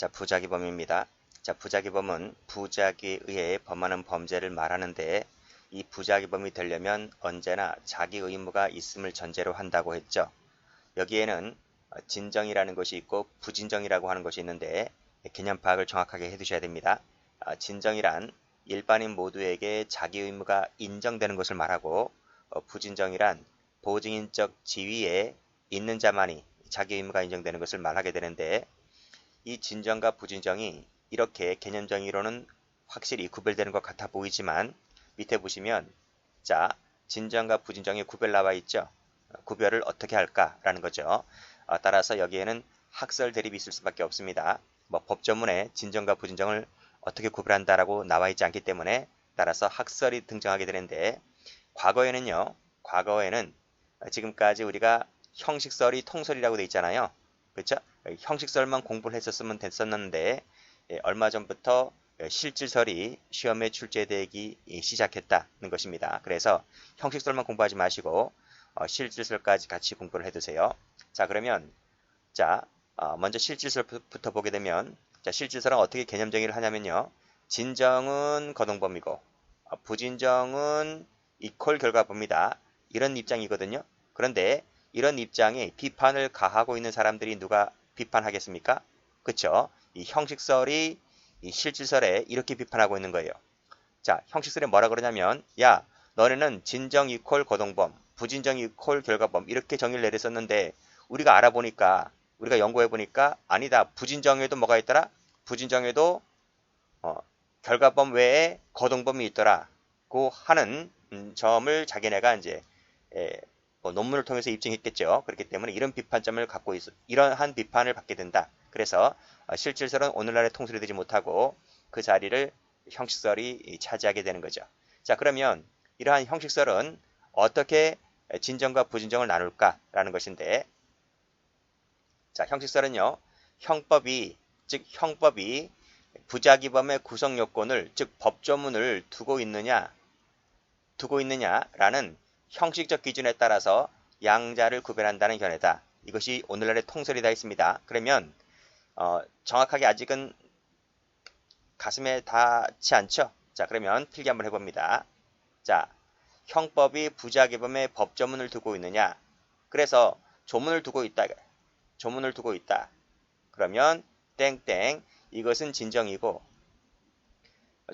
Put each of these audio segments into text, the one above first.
자, 부작위범입니다. 자, 부작위범은 부작위에 의해 범하는 범죄를 말하는데 이 부작위범이 되려면 언제나 자기 의무가 있음을 전제로 한다고 했죠. 여기에는 진정이라는 것이 있고 부진정이라고 하는 것이 있는데 개념 파악을 정확하게 해두셔야 됩니다. 진정이란 일반인 모두에게 자기 의무가 인정되는 것을 말하고 부진정이란 보증인적 지위에 있는 자만이 자기 의무가 인정되는 것을 말하게 되는데 이 진정과 부진정이 이렇게 개념정의로는 확실히 구별되는 것 같아 보이지만 밑에 보시면 자, 진정과 부진정의 구별 나와 있죠. 구별을 어떻게 할까라는 거죠. 따라서 여기에는 학설 대립이 있을 수밖에 없습니다. 법조문에 진정과 부진정을 어떻게 구별한다라고 나와 있지 않기 때문에 따라서 학설이 등장하게 되는데 과거에는 지금까지 우리가 형식설이 통설이라고 돼 있잖아요. 그렇죠? 형식설만 공부를 했었으면 됐었는데 얼마 전부터 실질설이 시험에 출제되기 시작했다는 것입니다. 그래서 형식설만 공부하지 마시고 실질설까지 같이 공부를 해두세요. 자, 그러면 먼저 실질설부터 보게 되면 실질설은 어떻게 개념 정의를 하냐면요. 진정은 거동범이고 부진정은 이퀄 결과범이다. 이런 입장이거든요. 그런데 이런 입장에 비판을 가하고 있는 사람들이 누가 비판하겠습니까? 그쵸? 이 형식설이 이 실질설에 이렇게 비판하고 있는 거예요. 자, 형식설에 뭐라 그러냐면 야, 너네는 진정 이퀄 거동범, 부진정 이퀄 결과범 이렇게 정의를 내렸었는데 우리가 알아보니까 우리가 연구해보니까 아니다. 부진정에도 뭐가 있더라? 부진정에도 결과범 외에 거동범이 있더라고 하는 점을 자기네가 이제 논문을 통해서 입증했겠죠. 그렇기 때문에 이런 비판점을 갖고 이러한 비판을 받게 된다. 그래서 실질설은 오늘날의 통설이 되지 못하고 그 자리를 형식설이 차지하게 되는 거죠. 자, 그러면 이러한 형식설은 어떻게 진정과 부진정을 나눌까라는 것인데, 자, 형식설은요, 형법이 부작위범의 구성 요건을 즉 법조문을 두고 있느냐라는 형식적 기준에 따라서 양자를 구별한다는 견해다. 이것이 오늘날의 통설이 다 있습니다. 그러면 정확하게 아직은 가슴에 닿지 않죠? 자, 그러면 필기 한번 해봅니다. 자, 형법이 부작위범의 법조문을 두고 있느냐? 그래서 조문을 두고 있다. 그러면 땡땡 이것은 진정이고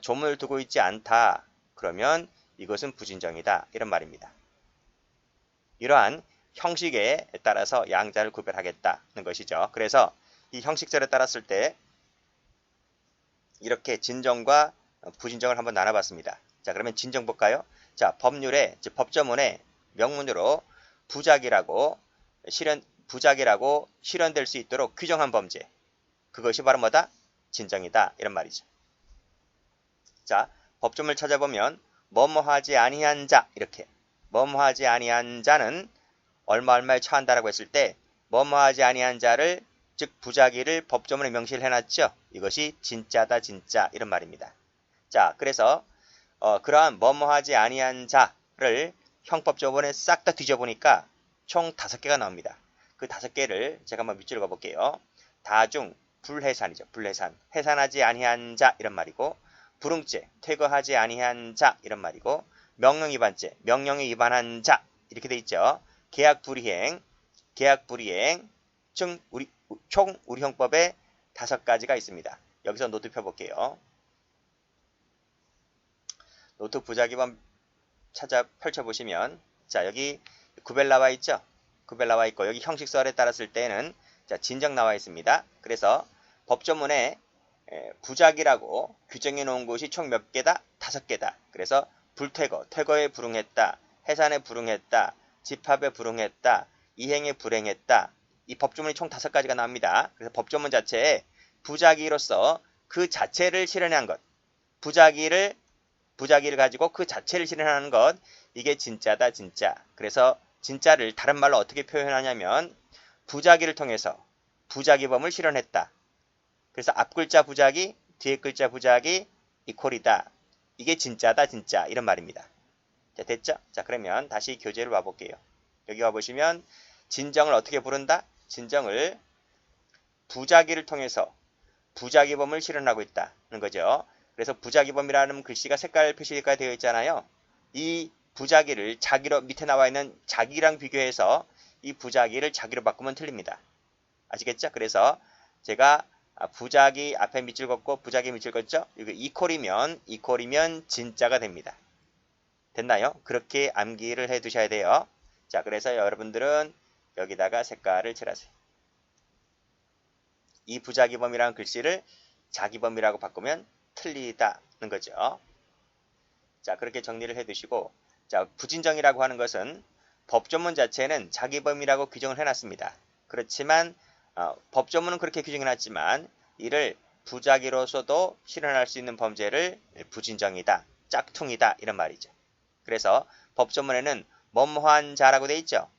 조문을 두고 있지 않다. 그러면 이것은 부진정이다. 이런 말입니다. 이러한 형식에 따라서 양자를 구별하겠다는 것이죠. 그래서 이 형식설에 따랐을 때 이렇게 진정과 부진정을 한번 나눠봤습니다. 자, 그러면 진정 볼까요? 자, 법률에, 즉 법조문에 명문으로 부작이라고 실현될 수 있도록 규정한 범죄. 그것이 바로 뭐다? 진정이다. 이런 말이죠. 자, 법조문을 찾아보면 뭐뭐하지 아니한 자 이렇게 뭐뭐하지 아니한 자는 얼마에 처한다라고 했을 때 뭐뭐하지 아니한 자를 즉 부작위를 법조문에 명시를 해놨죠. 이것이 진짜다 진짜 이런 말입니다. 자, 그래서 그러한 뭐뭐하지 아니한 자를 형법조문에 싹 다 뒤져보니까 총 5개가 나옵니다. 그 5개를 제가 한번 밑줄을 그어볼게요. 다중, 불해산이죠. 불해산, 해산하지 아니한 자 이런 말이고 불응죄, 퇴거하지 아니한 자 이런 말이고 명령위반죄, 명령에 위반한 자 이렇게 돼 있죠. 계약불이행, 총 우리 형법에 5가지가 있습니다. 여기서 노트 펴볼게요. 노트 부작위범 펼쳐보시면 자, 여기 구별 나와 있죠. 구별 나와 있고 여기 형식설에 따랐을 때는 자, 진정 나와 있습니다. 그래서 법조문에 부작이라고 규정해 놓은 것이 총 몇 개다? 5개다. 그래서 불퇴거, 퇴거에 불응했다, 해산에 불응했다, 집합에 불응했다, 이행에 불행했다. 이 법조문이 총 5가지가 나옵니다. 그래서 법조문 자체에 부작위로서 그 자체를 실현한 것, 부작위를 가지고 그 자체를 실현하는 것, 이게 진짜다 진짜. 그래서 진짜를 다른 말로 어떻게 표현하냐면 부작위를 통해서 부작위범을 실현했다. 그래서 앞 글자 부작위, 뒤에 글자 부작위 이퀄이다. 이게 진짜다 진짜 이런 말입니다. 자, 됐죠? 자, 그러면 다시 교재를 와볼게요. 여기 와보시면 진정을 어떻게 부른다? 진정을 부작위를 통해서 부작위범을 실현하고 있다는 거죠. 그래서 부작위범이라는 글씨가 색깔 표시가 되어 있잖아요. 이 부작위를 자기로 밑에 나와 있는 자기랑 비교해서 이 부작위를 자기로 바꾸면 틀립니다. 아시겠죠? 그래서 제가 부작위 앞에 밑줄 긋고 부작위 밑줄 긋죠? 이거 이퀄이면 진짜가 됩니다. 됐나요? 그렇게 암기를 해 두셔야 돼요. 자, 그래서 여러분들은 여기다가 색깔을 칠하세요. 이 부작위범이라는 글씨를 자기범이라고 바꾸면 틀리다는 거죠. 자, 그렇게 정리를 해 두시고, 자, 부진정이라고 하는 것은 법조문 자체는 자기범이라고 규정을 해놨습니다. 그렇지만 법조문은 그렇게 규정해놨지만 이를 부작위로서도 실현할 수 있는 범죄를 부진정이다, 짝퉁이다 이런 말이죠. 그래서 법조문에는 뭐뭐한 자라고 돼 있죠.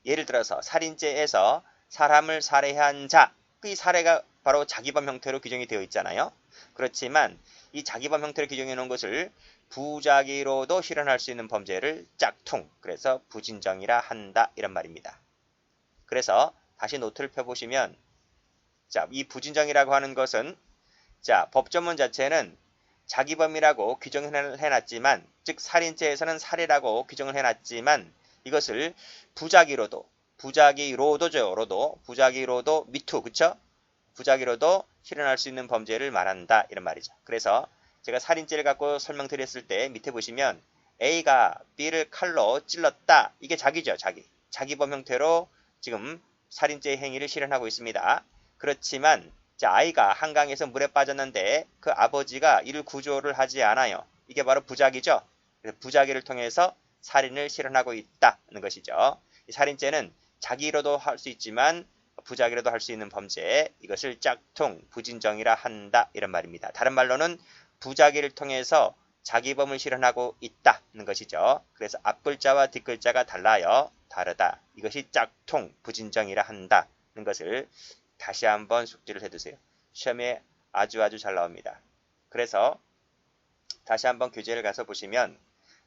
예를 들어서 살인죄에서 사람을 살해한 자, 이 살해가 바로 자기범 형태로 규정이 되어 있잖아요. 그렇지만 이 자기범 형태로 규정해 놓은 것을 부작위로도 실현할 수 있는 범죄를 짝퉁, 그래서 부진정이라 한다 이런 말입니다. 그래서 다시 노트를 펴보시면, 자, 이 부진정이라고 하는 것은, 자, 법조문 자체는 자기범이라고 규정을 해놨지만, 즉 살인죄에서는 살해라고 규정을 해놨지만 이것을 부작위로도 미투, 그쵸? 부작위로도 실현할 수 있는 범죄를 말한다 이런 말이죠. 그래서 제가 살인죄를 갖고 설명드렸을 때 밑에 보시면 A가 B를 칼로 찔렀다. 이게 자기죠. 자기범 형태로 지금 살인죄 행위를 실현하고 있습니다. 그렇지만 자, 아이가 한강에서 물에 빠졌는데 그 아버지가 이를 구조를 하지 않아요. 이게 바로 부작위죠. 그래서 부작위를 통해서 살인을 실현하고 있다는 것이죠. 이 살인죄는 자기로도 할 수 있지만 부작위로도 할 수 있는 범죄, 이것을 짝퉁, 부진정이라 한다 이런 말입니다. 다른 말로는 부작위를 통해서 자기범을 실현하고 있다는 것이죠. 그래서 앞글자와 뒷글자가 달라요. 다르다. 이것이 짝퉁, 부진정이라 한다는 것을 다시 한번 숙지를 해두세요. 시험에 아주 잘 나옵니다. 그래서 다시 한번 교재를 가서 보시면,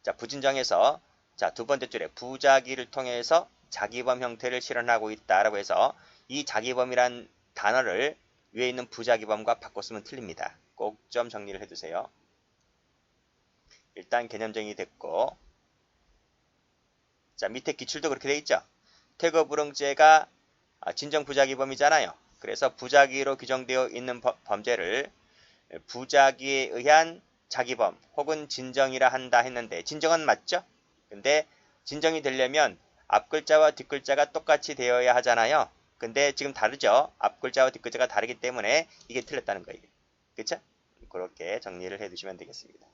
자, 부진정에서 자, 두 번째 줄에 부작위를 통해서 자기범 형태를 실현하고 있다라고 해서 이 자기범이란 단어를 위에 있는 부작위범과 바꿔 쓰면 틀립니다. 꼭 좀 정리를 해두세요. 일단 개념 정리 됐고, 자, 밑에 기출도 그렇게 돼 있죠. 퇴거불응죄가 진정 부작위범이잖아요. 그래서 부작위로 규정되어 있는 범죄를 부작위에 의한 자기범 혹은 진정이라 한다 했는데, 진정은 맞죠? 근데 진정이 되려면 앞글자와 뒷글자가 똑같이 되어야 하잖아요. 근데 지금 다르죠? 앞글자와 뒷글자가 다르기 때문에 이게 틀렸다는 거예요. 그쵸? 그렇게 정리를 해두시면 되겠습니다.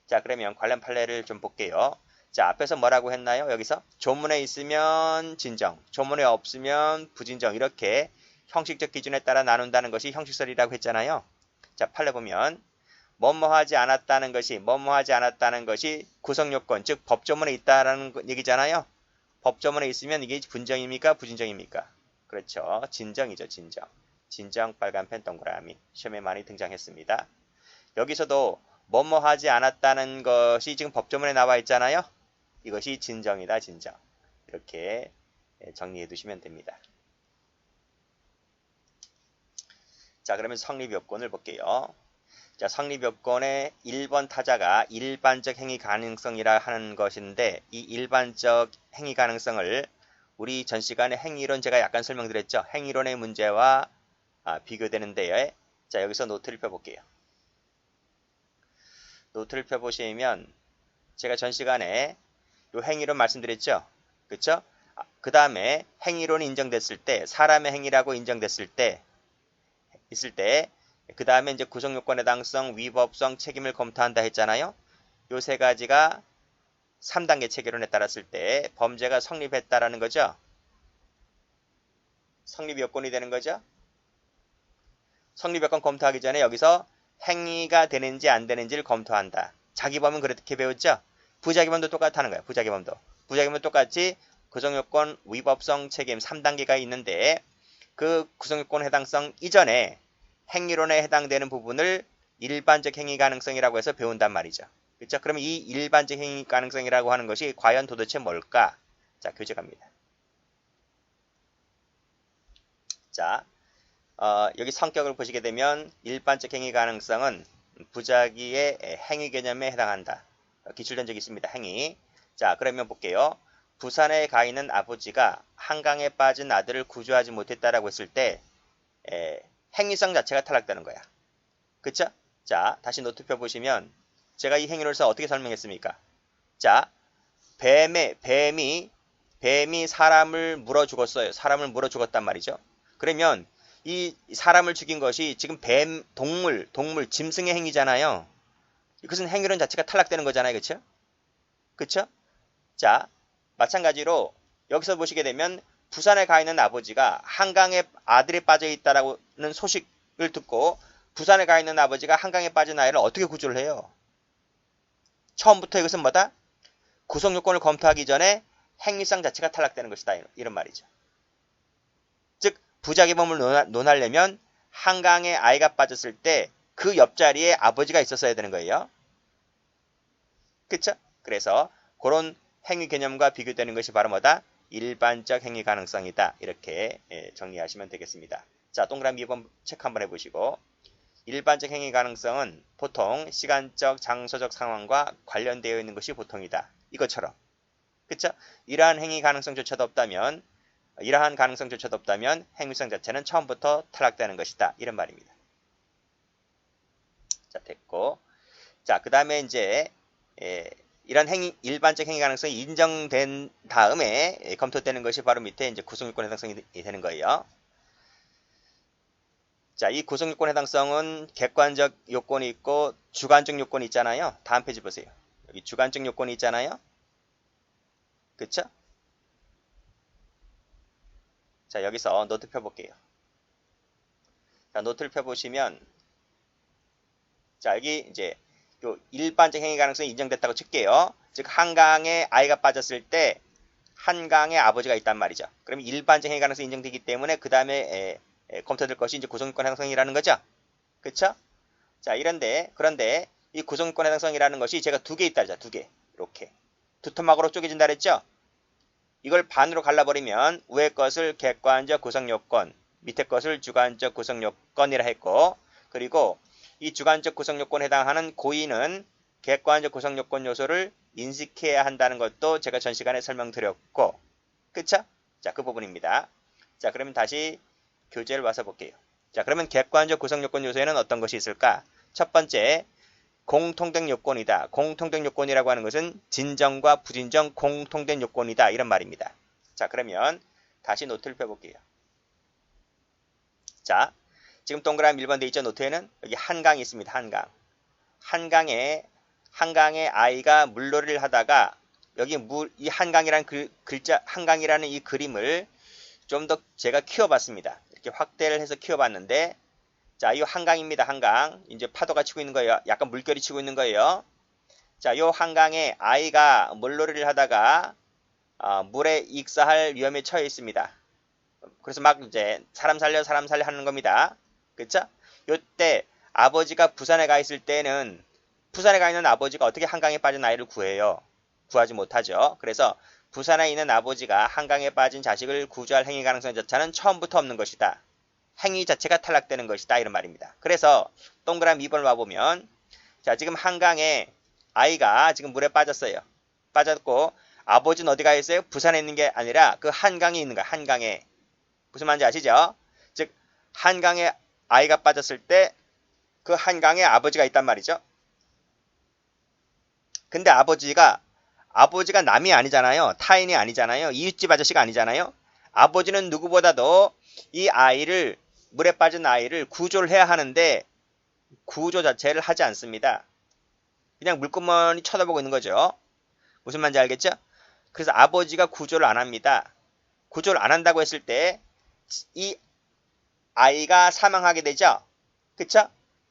자, 그러면 관련 판례를 좀 볼게요. 자, 앞에서 뭐라고 했나요? 여기서 조문에 있으면 진정, 조문에 없으면 부진정, 이렇게 형식적 기준에 따라 나눈다는 것이 형식설이라고 했잖아요. 자, 판례 보면 뭐뭐하지 않았다는 것이 구성요건, 즉 법조문에 있다라는 얘기잖아요. 법조문에 있으면 이게 분정입니까? 부진정입니까? 그렇죠. 진정이죠. 진정 빨간펜 동그라미. 시험에 많이 등장했습니다. 여기서도 뭐뭐하지 않았다는 것이 지금 법조문에 나와 있잖아요. 이것이 진정이다. 진정. 이렇게 정리해 두시면 됩니다. 자, 그러면 성립요건을 볼게요. 자, 성립요건의 1번 타자가 일반적 행위 가능성이라 하는 것인데, 이 일반적 행위 가능성을 우리 전 시간에 행위론 제가 약간 설명드렸죠. 행위론의 문제와 비교되는데요. 자, 여기서 노트를 펴볼게요. 노트를 펴보시면 제가 전 시간에 요 행위론 말씀드렸죠. 그쵸? 그 다음에 행위론이 인정됐을 때, 사람의 행위라고 인정됐을 때, 그 다음에 이제 구성요건 해당성, 위법성, 책임을 검토한다 했잖아요. 요 세 가지가 3단계 체계론에 따랐을 때 범죄가 성립했다라는 거죠. 성립요건이 되는 거죠. 성립요건 검토하기 전에 여기서 행위가 되는지 안 되는지를 검토한다. 자기범은 그렇게 배웠죠. 부자기범도 똑같다는 거예요. 부자기범도 똑같이 구성요건, 위법성, 책임 3단계가 있는데 그 구성요건 해당성 이전에 행위론에 해당되는 부분을 일반적 행위 가능성이라고 해서 배운단 말이죠. 그렇죠? 그러면 이 일반적 행위 가능성이라고 하는 것이 과연 도대체 뭘까? 자, 교재 갑니다. 자, 여기 성격을 보시게 되면 일반적 행위 가능성은 부작위의 행위 개념에 해당한다. 기출된 적이 있습니다. 행위. 자, 그러면 볼게요. 부산에 가 있는 아버지가 한강에 빠진 아들을 구조하지 못했다라고 했을 때 행위성 자체가 탈락되는 거야. 그쵸? 자, 다시 노트표 보시면 제가 이 행위로서 어떻게 설명했습니까? 자, 뱀이 사람을 물어 죽었어요. 사람을 물어 죽었단 말이죠. 그러면 이 사람을 죽인 것이 지금 동물, 짐승의 행위잖아요. 이것은 행위론 자체가 탈락되는 거잖아요. 그쵸? 그쵸? 자, 마찬가지로 여기서 보시게 되면 부산에 가 있는 아버지가 한강에 아들이 빠져 있다라는 소식을 듣고 부산에 가 있는 아버지가 한강에 빠진 아이를 어떻게 구조를 해요? 처음부터 이것은 뭐다? 구성 요건을 검토하기 전에 행위성 자체가 탈락되는 것이다. 이런 말이죠. 즉 부작위범을 논하려면 한강에 아이가 빠졌을 때 그 옆자리에 아버지가 있었어야 되는 거예요. 그쵸? 그래서 그런 행위 개념과 비교되는 것이 바로 뭐다? 일반적 행위 가능성이다. 이렇게 정리하시면 되겠습니다. 자, 동그라미 2번 체크 한번 해보시고 일반적 행위 가능성은 보통 시간적, 장소적 상황과 관련되어 있는 것이 보통이다. 이것처럼. 그쵸? 이러한 가능성조차도 없다면 행위성 자체는 처음부터 탈락되는 것이다. 이런 말입니다. 자, 됐고. 자, 그 다음에 이제 이런 일반적 행위 가능성이 인정된 다음에 검토되는 것이 바로 밑에 이제 구성요건 해당성이 되는 거예요. 자, 이 구성요건 해당성은 객관적 요건이 있고 주관적 요건이 있잖아요. 다음 페이지 보세요. 여기 주관적 요건이 있잖아요. 그쵸? 자, 여기서 노트 펴볼게요. 자, 노트를 펴보시면 자, 여기 이제 요 일반적 행위 가능성이 인정됐다고 칠게요. 즉 한강에 아이가 빠졌을 때 한강에 아버지가 있단 말이죠. 그러면 일반적 행위 가능성이 인정되기 때문에 그 다음에 검토될 것이 이제 구성요건 해당성이라는 거죠. 그쵸? 자, 그런데 이 구성요건 해당성이라는 것이 제가 두 개 있다 그랬죠. 두 개. 이렇게. 두 토막으로 쪼개진다 그랬죠? 이걸 반으로 갈라버리면 위에 것을 객관적 구성요건, 밑에 것을 주관적 구성요건이라 했고, 그리고 이 주관적 구성요건에 해당하는 고의는 객관적 구성요건 요소를 인식해야 한다는 것도 제가 전 시간에 설명드렸고, 그쵸? 자, 그 부분입니다. 자, 그러면 다시 교재를 와서 볼게요. 자, 그러면 객관적 구성요건 요소에는 어떤 것이 있을까? 첫 번째, 공통된 요건이다. 공통된 요건이라고 하는 것은 진정과 부진정 공통된 요건이다. 이런 말입니다. 자, 그러면 다시 노트를 펴볼게요. 자, 지금 동그라미 1번 돼 있죠. 노트에는 여기 한강이 있습니다. 한강에 아이가 물놀이를 하다가 여기 이 한강이라는 한강이라는 이 그림을 좀 더 제가 키워봤습니다. 이렇게 확대를 해서 키워봤는데 자, 이 한강입니다. 한강. 이제 파도가 치고 있는 거예요. 약간 물결이 치고 있는 거예요. 자, 이 한강에 아이가 물놀이를 하다가 물에 익사할 위험에 처해 있습니다. 그래서 막 이제 사람 살려 하는 겁니다. 그쵸? 요때 아버지가 부산에 가 있을 때는 부산에 가 있는 아버지가 어떻게 한강에 빠진 아이를 구해요? 구하지 못하죠. 그래서 부산에 있는 아버지가 한강에 빠진 자식을 구조할 행위 가능성 자체는 처음부터 없는 것이다. 행위 자체가 탈락되는 것이다. 이런 말입니다. 그래서 동그라미 2번을 와보면 자, 지금 한강에 아이가 지금 물에 빠졌어요. 빠졌고 아버지는 어디 가 있어요? 부산에 있는 게 아니라 그 한강에 있는 거야. 한강에. 무슨 말인지 아시죠? 즉 한강에 아이가 빠졌을 때 그 한강에 아버지가 있단 말이죠. 근데 아버지가 남이 아니잖아요. 타인이 아니잖아요. 이웃집 아저씨가 아니잖아요. 아버지는 누구보다도 이 아이를 물에 빠진 아이를 구조를 해야 하는데 구조 자체를 하지 않습니다. 그냥 물구멍이 쳐다보고 있는 거죠. 무슨 말인지 알겠죠? 그래서 아버지가 구조를 안 합니다. 구조를 안 한다고 했을 때 이 아이가 사망하게 되죠. 그쵸?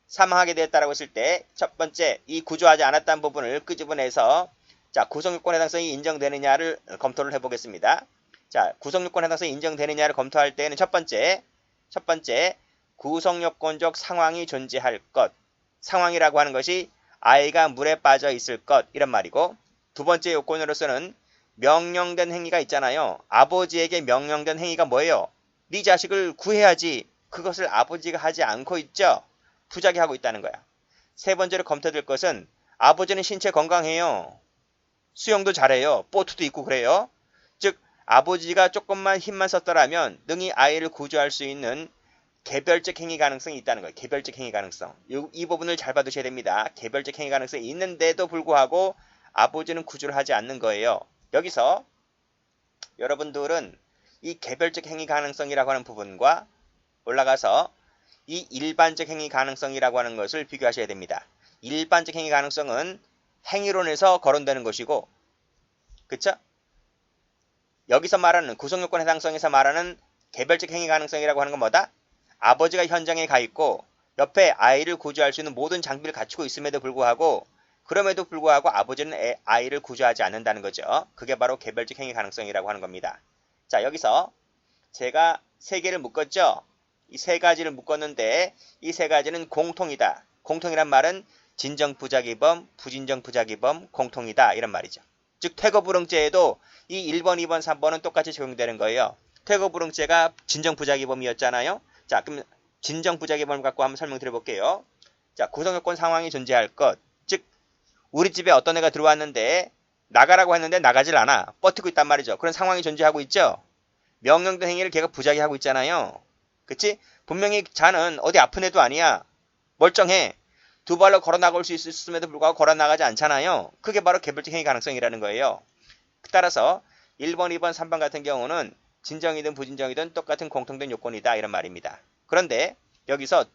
사망하게 되었다고 했을 때 첫 번째 이 구조하지 않았다는 부분을 끄집어내서 자, 구성요건 해당성이 인정되느냐를 검토를 해보겠습니다. 자, 구성요건 해당성이 인정되느냐를 검토할 때는 첫 번째 구성요건적 상황이 존재할 것. 상황이라고 하는 것이 아이가 물에 빠져 있을 것 이런 말이고 두 번째 요건으로서는 명령된 행위가 있잖아요. 아버지에게 명령된 행위가 뭐예요? 네 자식을 구해야지. 그것을 아버지가 하지 않고 있죠. 부작이 하고 있다는 거야. 세 번째로 검토될 것은 아버지는 신체 건강해요. 수영도 잘해요. 보트도 있고 그래요. 즉 아버지가 조금만 힘만 썼더라면 능히 아이를 구조할 수 있는 개별적 행위 가능성이 있다는 거예요. 개별적 행위 가능성. 이 부분을 잘 봐두셔야 됩니다. 개별적 행위 가능성이 있는데도 불구하고 아버지는 구조를 하지 않는 거예요. 여기서 여러분들은 이 개별적 행위 가능성이라고 하는 부분과 올라가서 이 일반적 행위 가능성이라고 하는 것을 비교하셔야 됩니다. 일반적 행위 가능성은 행위론에서 거론되는 것이고, 그쵸? 여기서 말하는 구성요건 해당성에서 말하는 개별적 행위 가능성이라고 하는 건 뭐다? 아버지가 현장에 가 있고 옆에 아이를 구조할 수 있는 모든 장비를 갖추고 있음에도 불구하고 아버지는 아이를 구조하지 않는다는 거죠. 그게 바로 개별적 행위 가능성이라고 하는 겁니다. 자, 여기서 제가 세 개를 묶었죠. 이 세 가지를 묶었는데 이 세 가지는 공통이다. 공통이란 말은 진정 부작위범, 부진정 부작위범, 공통이다 이런 말이죠. 즉 퇴거불응죄에도 이 1번, 2번, 3번은 똑같이 적용되는 거예요. 퇴거불응죄가 진정 부작위범이었잖아요. 자, 그럼 진정 부작위범을 갖고 한번 설명드려 볼게요. 자, 구성요건 상황이 존재할 것. 즉 우리 집에 어떤 애가 들어왔는데 나가라고 했는데 나가질 않아. 버티고 있단 말이죠. 그런 상황이 존재하고 있죠. 명령된 행위를 걔가 부작위하고 있잖아요. 그치? 분명히 자는 어디 아픈 애도 아니야. 멀쩡해. 두 발로 걸어 나갈 수 있음에도 불구하고 걸어 나가지 않잖아요. 그게 바로 개별적 행위 가능성이라는 거예요. 따라서 1번, 2번, 3번 같은 경우는 진정이든 부진정이든 똑같은 공통된 요건이다 이런 말입니다. 그런데 여기서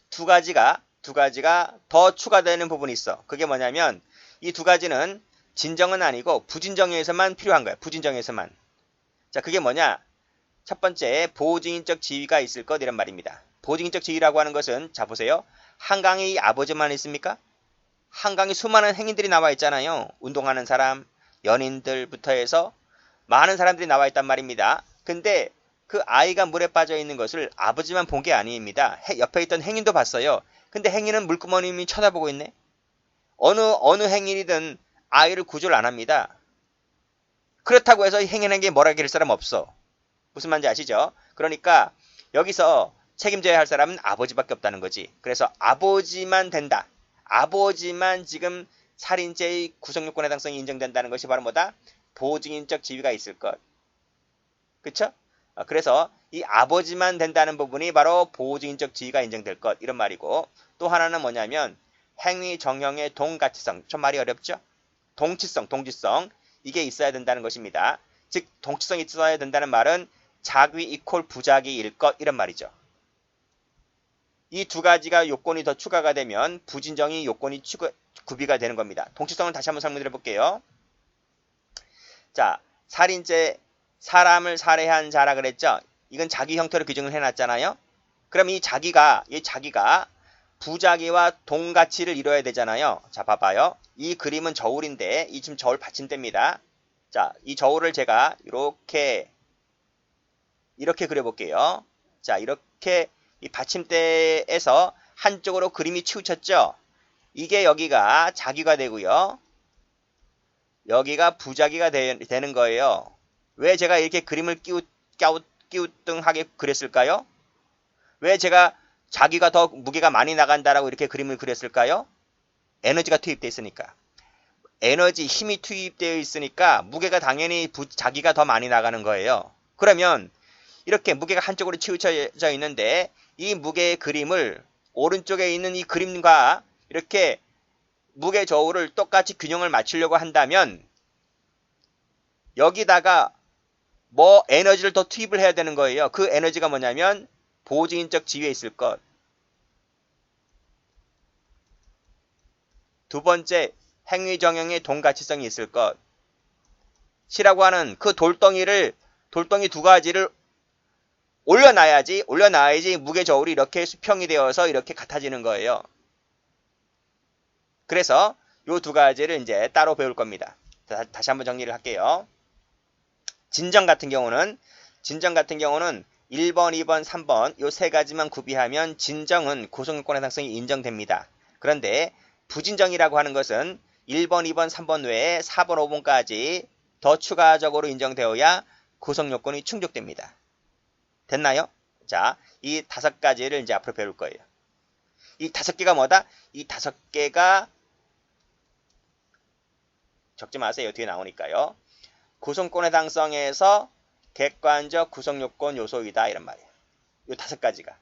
두 가지가 더 추가되는 부분이 있어. 그게 뭐냐면 이 두 가지는 진정은 아니고 부진정에서만 필요한 거야. 부진정에서만. 자, 그게 뭐냐? 첫 번째, 보호증인적 지위가 있을 것 이런 말입니다. 보호증인적 지위라고 하는 것은 자 보세요. 한강에 아버지만 있습니까? 한강에 수많은 행인들이 나와 있잖아요. 운동하는 사람, 연인들부터 해서 많은 사람들이 나와 있단 말입니다. 근데 그 아이가 물에 빠져 있는 것을 아버지만 본 게 아닙니다. 옆에 있던 행인도 봤어요. 근데 행인은 물구멍이 쳐다보고 있네. 어느 행인이든 아이를 구조를 안 합니다. 그렇다고 해서 행인에게 뭐라 할 사람 없어. 무슨 말인지 아시죠? 그러니까 여기서 책임져야 할 사람은 아버지밖에 없다는 거지. 그래서 아버지만 된다. 아버지만 지금 살인죄의 구성요건 해당성이 인정된다는 것이 바로 뭐다? 보호증인적 지위가 있을 것. 그쵸? 그래서 이 아버지만 된다는 부분이 바로 보호증인적 지위가 인정될 것 이런 말이고, 또 하나는 뭐냐면 행위 정형의 동가치성. 좀 말이 어렵죠? 동치성 이게 있어야 된다는 것입니다. 즉 동치성이 있어야 된다는 말은 작위 이퀄 부작위일 것 이런 말이죠. 이 두 가지가 요건이 더 추가가 되면 부진정이 요건이 구비가 되는 겁니다. 동치성을 다시 한번 설명드려 볼게요. 자, 살인죄 사람을 살해한 자라 그랬죠. 이건 자기 형태로 규정을 해놨잖아요. 그럼 이 자기가 부작위와 동가치를 이뤄야 되잖아요. 자, 봐봐요. 이 그림은 저울인데 이 지금 저울 받침대입니다. 자, 이 저울을 제가 이렇게 그려볼게요. 자, 이렇게 이 받침대에서 한쪽으로 그림이 치우쳤죠. 이게 여기가 자기가 되고요. 여기가 부작위가 되는 거예요. 왜 제가 이렇게 그림을 끼우뚱하게 그렸을까요? 왜 제가 자기가 더 무게가 많이 나간다라고 이렇게 그림을 그렸을까요? 에너지가 투입되어 있으니까. 에너지, 힘이 투입되어 있으니까 무게가 당연히 자기가 더 많이 나가는 거예요. 그러면 이렇게 무게가 한쪽으로 치우쳐져 있는데 이 무게의 그림을 오른쪽에 있는 이 그림과 이렇게 무게 저울을 똑같이 균형을 맞추려고 한다면 여기다가 뭐 에너지를 더 투입을 해야 되는 거예요. 그 에너지가 뭐냐면 보호증인적 지위에 있을 것. 두 번째, 행위 정형의 동가치성이 있을 것. 시라고 하는 그 돌덩이 두 가지를 올려놔야지 무게 저울이 이렇게 수평이 되어서 이렇게 같아지는 거예요. 그래서 이 두 가지를 이제 따로 배울 겁니다. 다시 한번 정리를 할게요. 진정 같은 경우는 1번, 2번, 3번 이 세 가지만 구비하면 진정은 구성요건 해당성이 인정됩니다. 그런데 부진정이라고 하는 것은 1번, 2번, 3번 외에 4번, 5번까지 더 추가적으로 인정되어야 구성요건이 충족됩니다. 됐나요? 자, 이 5가지를 이제 앞으로 배울 거예요. 이 5개가 뭐다? 이 5개가 적지 마세요. 뒤에 나오니까요. 구성권의 당성에서 객관적 구성요건 요소이다. 이런 말이에요. 이 5가지가.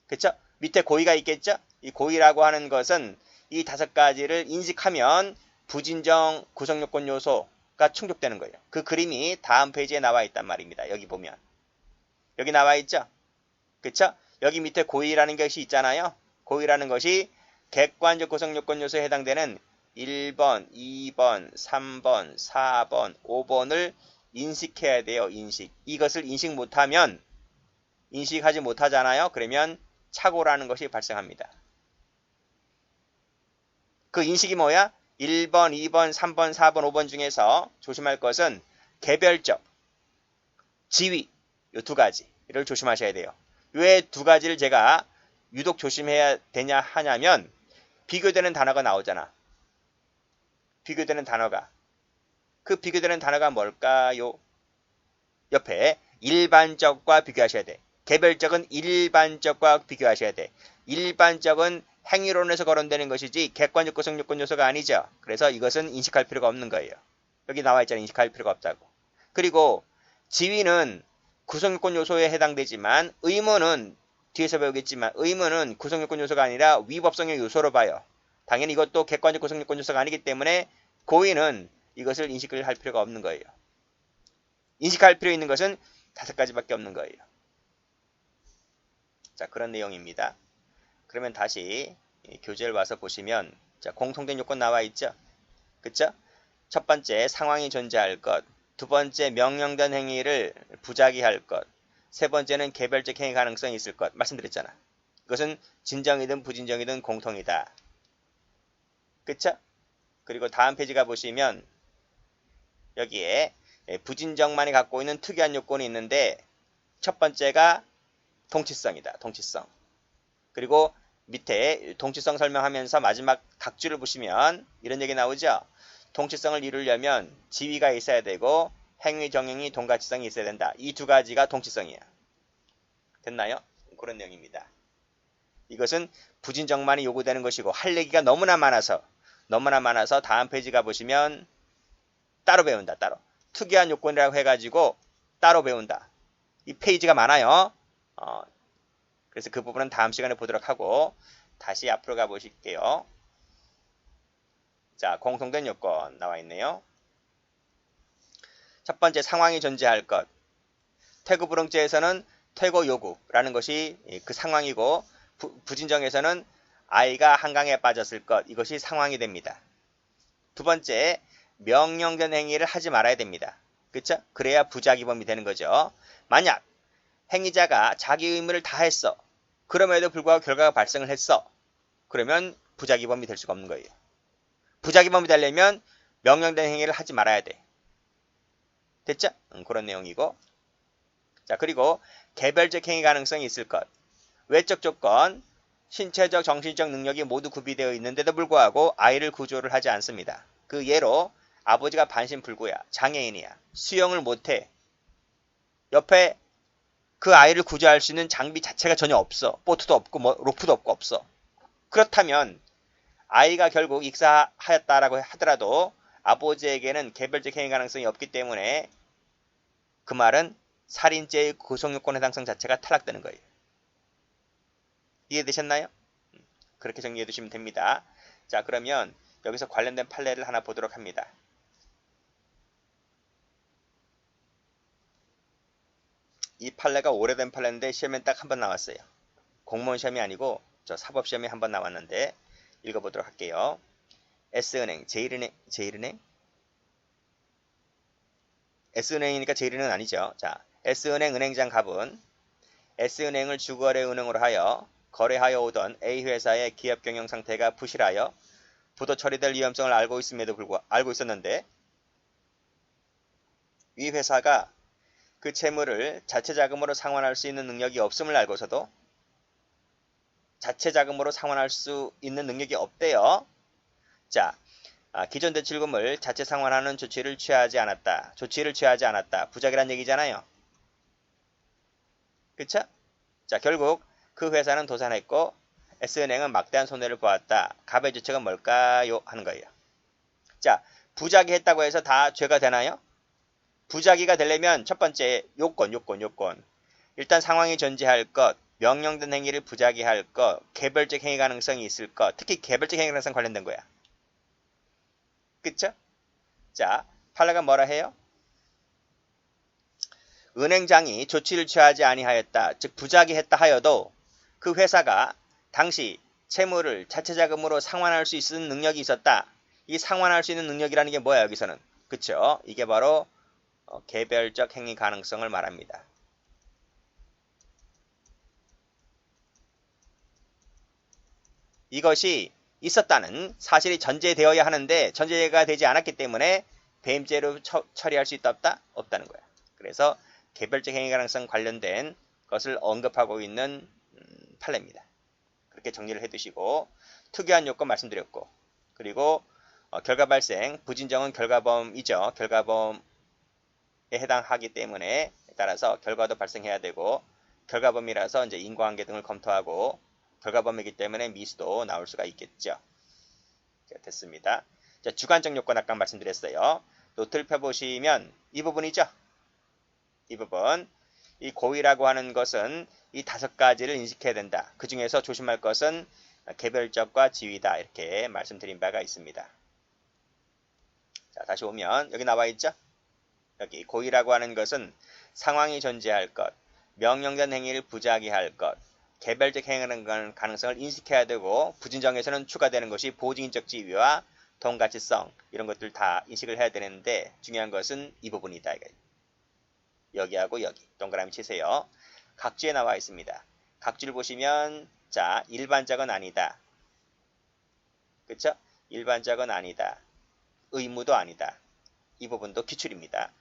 그쵸? 밑에 고의가 있겠죠? 이 고의라고 하는 것은 이 5가지를 인식하면 부진정 구성요건 요소가 충족되는 거예요. 그 그림이 다음 페이지에 나와 있단 말입니다. 여기 보면. 여기 나와 있죠? 그쵸? 여기 밑에 고의라는 것이 있잖아요. 고의라는 것이 객관적 구성요건 요소에 해당되는 1번, 2번, 3번, 4번, 5번을 인식해야 돼요. 인식. 이것을 인식하지 못하잖아요. 그러면 착오라는 것이 발생합니다. 그 인식이 뭐야? 1번, 2번, 3번, 4번, 5번 중에서 조심할 것은 개별적, 지위, 이 2가지를 조심하셔야 돼요. 왜 2가지를 제가 유독 조심해야 되냐 하냐면 비교되는 단어가 나오잖아. 비교되는 단어가. 그 비교되는 단어가 뭘까요? 옆에 일반적과 비교하셔야 돼. 개별적은 일반적과 비교하셔야 돼. 일반적은 행위론에서 거론되는 것이지 객관적 구성요건 요소가 아니죠. 그래서 이것은 인식할 필요가 없는 거예요. 여기 나와 있잖아요. 인식할 필요가 없다고. 그리고 지위는 구성요건 요소에 해당되지만 의무는 뒤에서 배우겠지만 의무는 구성요건 요소가 아니라 위법성의 요소로 봐요. 당연히 이것도 객관적 구성요건 요소가 아니기 때문에 고의는 이것을 인식을 할 필요가 없는 거예요. 인식할 필요 있는 것은 5가지밖에 없는 거예요. 자, 그런 내용입니다. 그러면 다시 교재를 와서 보시면 자, 공통된 요건 나와 있죠? 그쵸? 첫 번째, 상황이 존재할 것. 두 번째, 명령된 행위를 부작위할 것. 세 번째는 개별적 행위 가능성이 있을 것. 말씀드렸잖아. 이것은 진정이든 부진정이든 공통이다. 그쵸? 그리고 다음 페이지 가보시면 여기에 부진정만이 갖고 있는 특이한 요건이 있는데 첫 번째가 동치성이다. 동치성. 그리고 밑에 동치성 설명하면서 마지막 각주를 보시면 이런 얘기 나오죠. 동치성을 이루려면 지위가 있어야 되고 행위 정행이 동가치성이 있어야 된다. 이 2가지가 동치성이에요. 됐나요? 그런 내용입니다. 이것은 부진정만이 요구되는 것이고 할 얘기가 너무나 많아서 다음 페이지 가보시면 따로 배운다. 따로. 특이한 요건이라고 해가지고 따로 배운다. 이 페이지가 많아요. 그래서 그 부분은 다음 시간에 보도록 하고 다시 앞으로 가보실게요. 자, 공통된 요건 나와 있네요. 첫 번째, 상황이 존재할 것. 퇴고불응죄에서는 퇴고 요구라는 것이 그 상황이고 부진정에서는 아이가 한강에 빠졌을 것. 이것이 상황이 됩니다. 두 번째, 명령된 행위를 하지 말아야 됩니다. 그쵸? 그래야 부작위범이 되는 거죠. 만약 행위자가 자기 의무를 다 했어. 그럼에도 불구하고 결과가 발생을 했어. 그러면 부작위범이 될 수가 없는 거예요. 부작위범이 되려면 명령된 행위를 하지 말아야 돼. 됐죠? 그런 내용이고. 자, 그리고 개별적 행위 가능성이 있을 것. 외적 조건, 신체적, 정신적 능력이 모두 구비되어 있는데도 불구하고 아이를 구조를 하지 않습니다. 그 예로 아버지가 반신불구야, 장애인이야, 수영을 못해. 옆에 그 아이를 구조할 수 있는 장비 자체가 전혀 없어. 보트도 없고 뭐 로프도 없고 없어. 그렇다면 아이가 결국 익사하였다라고 하더라도 아버지에게는 개별적 행위 가능성이 없기 때문에 그 말은 살인죄의 구성요건 해당성 자체가 탈락되는 거예요. 이해되셨나요? 그렇게 정리해 두시면 됩니다. 자, 그러면 여기서 관련된 판례를 하나 보도록 합니다. 이 판례가 오래된 판례인데 시험에 딱 한 번 나왔어요. 공무원 시험이 아니고 저 사법시험에 한 번 나왔는데 읽어보도록 할게요. S은행, 제일은행? S은행이니까 제일은행은 아니죠. 자, S은행 은행장 갑은 S은행을 주거래 은행으로 하여 거래하여 오던 A회사의 기업 경영 상태가 부실하여 부도 처리될 위험성을 알고 있었는데 이 회사가 그 채무를 자체 자금으로 상환할 수 있는 능력이 없음을 알고서도 자체 자금으로 상환할 수 있는 능력이 없대요. 자, 기존 대출금을 자체 상환하는 조치를 취하지 않았다. 부작이란 얘기잖아요. 그쵸? 자, 결국 그 회사는 도산했고 S은행은 막대한 손해를 보았다. 갑의 주책은 뭘까요? 하는 거예요. 자, 부작위 했다고 해서 다 죄가 되나요? 부작위가 되려면 첫 번째 요건. 일단 상황이 존재할 것, 명령된 행위를 부작위할 것, 개별적 행위 가능성이 있을 것, 특히 개별적 행위 가능성 관련된 거야. 그쵸? 자, 판례가 뭐라 해요? 은행장이 조치를 취하지 아니하였다. 즉 부작위했다 하여도 그 회사가 당시 채무를 자체 자금으로 상환할 수 있는 능력이 있었다. 이 상환할 수 있는 능력이라는 게 뭐야 여기서는? 그쵸? 이게 바로 개별적 행위 가능성을 말합니다. 이것이 있었다는 사실이 전제되어야 하는데 전제가 되지 않았기 때문에 배임죄로 처리할 수 있다 없다? 없다는 거야. 그래서 개별적 행위 가능성 관련된 것을 언급하고 있는 판례입니다. 그렇게 정리를 해두시고 특유한 요건 말씀드렸고 그리고 결과 발생, 부진정은 결과범이죠. 결과범에 해당하기 때문에 따라서 결과도 발생해야 되고 결과범이라서 이제 인과관계 등을 검토하고 결과범이기 때문에 미수도 나올 수가 있겠죠. 자, 됐습니다. 자, 주관적 요건 아까 말씀드렸어요. 노트를 펴보시면 이 부분이죠. 이 부분. 이 고의라고 하는 것은 이 5가지를 인식해야 된다. 그 중에서 조심할 것은 개별적과 지위다. 이렇게 말씀드린 바가 있습니다. 자, 다시 오면 여기 나와 있죠? 여기 고의라고 하는 것은 상황이 존재할 것, 명령된 행위를 부작위할 것, 개별적 행위하는 가능성을 인식해야 되고 부진정에서는 추가되는 것이 보증인적 지위와 동가치성 이런 것들 다 인식을 해야 되는데 중요한 것은 이 부분이다. 여기하고 여기 동그라미 치세요. 각주에 나와 있습니다. 각주를 보시면 자 일반적은 아니다. 그쵸? 일반적은 아니다. 의무도 아니다. 이 부분도 기출입니다.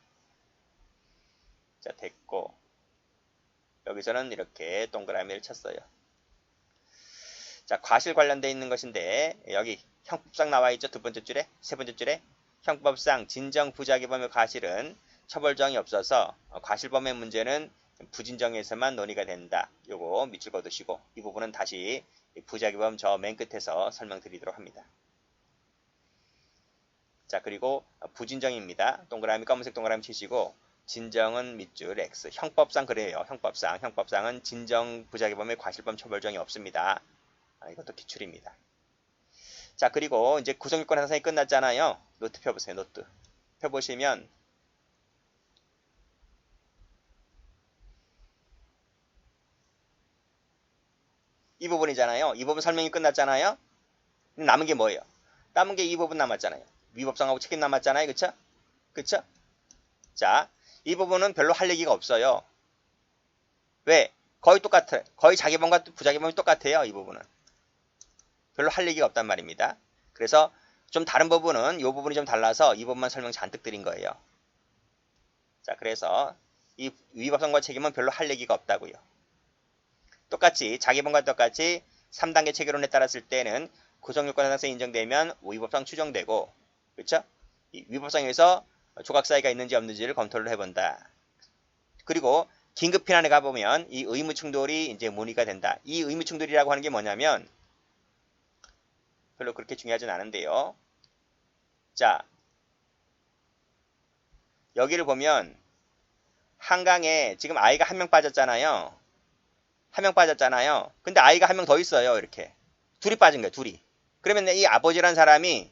자 됐고 여기서는 이렇게 동그라미를 쳤어요. 자 과실 관련되어 있는 것인데 여기 형법상 나와 있죠. 두 번째 줄에 세 번째 줄에 형법상 진정 부작위범의 과실은 처벌정이 없어서 과실범의 문제는 부진정에서만 논의가 된다. 요거 밑줄 그어두시고 이 부분은 다시 부작위범 저 맨 끝에서 설명드리도록 합니다. 자 그리고 부진정입니다. 동그라미 검은색 동그라미 치시고 진정은 밑줄 X. 형법상 그래요. 형법상은 진정 부작위범의 과실범 처벌정이 없습니다. 이것도 기출입니다. 자 그리고 이제 구성요건 해석이 끝났잖아요. 노트 펴보세요. 노트 펴보시면 이 부분이잖아요. 이 부분 설명이 끝났잖아요. 남은 게 뭐예요? 남은 게 이 부분 남았잖아요. 위법성하고 책임 남았잖아요. 그쵸? 그쵸? 자, 이 부분은 별로 할 얘기가 없어요. 왜? 거의 똑같아요. 거의 자기범과 부자기범이 똑같아요. 이 부분은. 별로 할 얘기가 없단 말입니다. 그래서 좀 다른 부분은 이 부분이 좀 달라서 이 부분만 설명 잔뜩 드린 거예요. 자, 그래서 이 위법성과 책임은 별로 할 얘기가 없다고요. 똑같이 자기범과 똑같이 3단계 체계론에 따랐을 때는 구성요건 해당성이 인정되면 위법성 추정되고 그렇죠? 이 위법성에서 조각 사이가 있는지 없는지를 검토를 해본다. 그리고 긴급 피난에 가보면 이 의무 충돌이 이제 문의가 된다. 이 의무 충돌이라고 하는 게 뭐냐면 별로 그렇게 중요하진 않은데요. 자 여기를 보면 한강에 지금 아이가 한 명 빠졌잖아요. 한 명 빠졌잖아요. 근데 아이가 한 명 더 있어요. 이렇게. 둘이 빠진 거예요. 둘이. 그러면 이 아버지란 사람이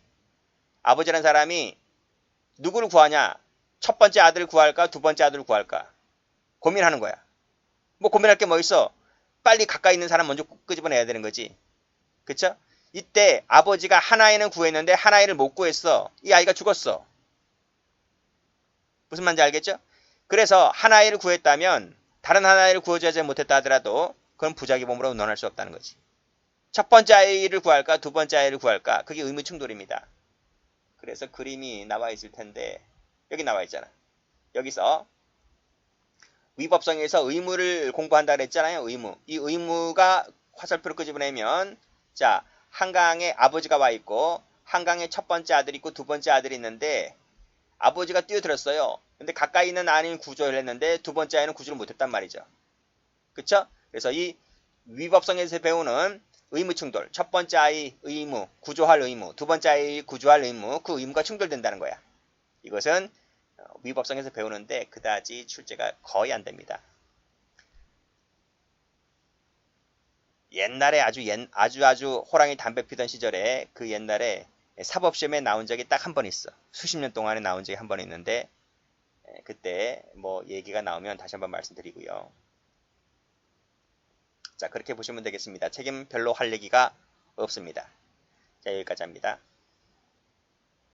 누구를 구하냐? 첫 번째 아들을 구할까? 두 번째 아들을 구할까? 고민하는 거야. 뭐 고민할 게 뭐 있어? 빨리 가까이 있는 사람 먼저 끄집어내야 되는 거지. 그쵸? 이때 아버지가 한 아이는 구했는데 한 아이를 못 구했어. 이 아이가 죽었어. 무슨 말인지 알겠죠? 그래서 한 아이를 구했다면 다른 한 아이를 구해주지 못했다 하더라도 그건 부작위범으로 논할 수 없다는 거지. 첫 번째 아이를 구할까? 두 번째 아이를 구할까? 그게 의무 충돌입니다. 그래서 그림이 나와 있을 텐데 여기 나와 있잖아. 여기서 위법성에서 의무를 공부한다 그랬잖아요. 의무. 이 의무가 화살표를 끄집어내면 자 한강에 아버지가 와 있고 한강에 첫 번째 아들이 있고 두 번째 아들이 있는데 아버지가 뛰어들었어요. 근데 가까이 있는 아이는 구조를 했는데 두 번째 아이는 구조를 못했단 말이죠. 그쵸? 그래서 이 위법성에서 배우는 의무 충돌. 첫 번째 아이 의무, 구조할 의무. 두 번째 아이 구조할 의무. 그 의무가 충돌된다는 거야. 이것은 위법성에서 배우는데 그다지 출제가 거의 안 됩니다. 옛날에 아주 호랑이 담배 피던 시절에 그 옛날에 사법시험에 나온 적이 딱 한 번 있어. 수십 년 동안에 나온 적이 한 번 있는데 그때 뭐 얘기가 나오면 다시 한번 말씀드리고요. 자, 그렇게 보시면 되겠습니다. 책임 별로 할 얘기가 없습니다. 자, 여기까지 합니다.